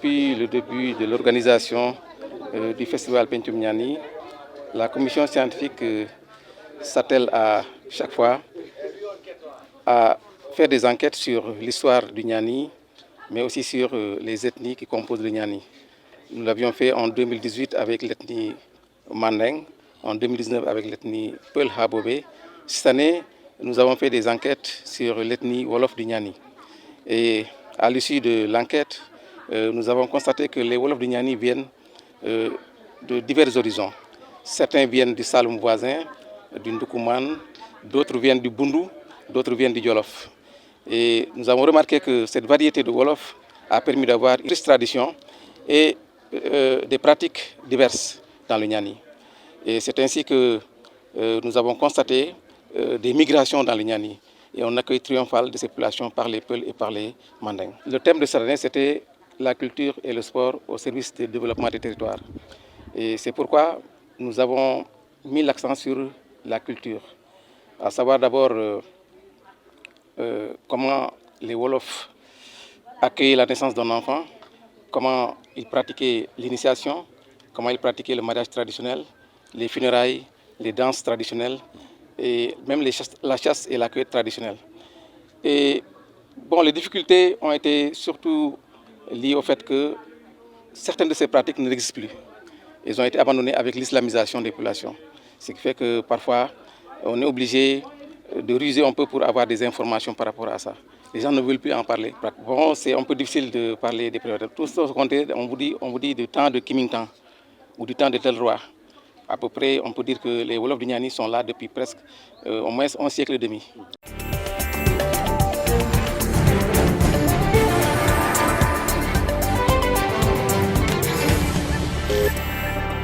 Depuis le début de l'organisation du festival Pencum Niani, la commission scientifique s'attelle à chaque fois à faire des enquêtes sur l'histoire du Niani, mais aussi sur les ethnies qui composent le Niani. Nous l'avions fait en 2018 avec l'ethnie Mandeng, en 2019 avec l'ethnie Peul Habobé. Cette année, nous avons fait des enquêtes sur l'ethnie Wolof du Niani. Et à l'issue de l'enquête, nous avons constaté que les Wolofs du Niani viennent de divers horizons. Certains viennent du Saloum voisin, du Ndoukoumane, d'autres viennent du Bundu, d'autres viennent du Jolof. Et nous avons remarqué que cette variété de Wolof a permis d'avoir une riche tradition et des pratiques diverses dans le Niani. Et c'est ainsi que nous avons constaté des migrations dans le Niani et un accueil triomphal de ces populations par les Peuls et par les Mandingues. Le thème de cette année, c'était la culture et le sport au service du développement des territoires. Et c'est pourquoi nous avons mis l'accent sur la culture, à savoir d'abord comment les Wolofs accueillaient la naissance d'un enfant, comment ils pratiquaient l'initiation, comment ils pratiquaient le mariage traditionnel, les funérailles, les danses traditionnelles et même la chasse et la cueillette traditionnelle. Et bon, les difficultés ont été surtout liées au fait que certaines de ces pratiques n'existent plus. Elles ont été abandonnées avec l'islamisation des populations. Ce qui fait que parfois, on est obligé de ruser un peu pour avoir des informations par rapport à ça. Les gens ne veulent plus en parler. Bon, c'est un peu difficile de parler des priorités. Tout ce qu'on dit, on vous dit du temps de Kimingtan ou du temps de tel roi. À peu près, on peut dire que les Wolofs du Niani sont là depuis presque au moins un siècle et demi.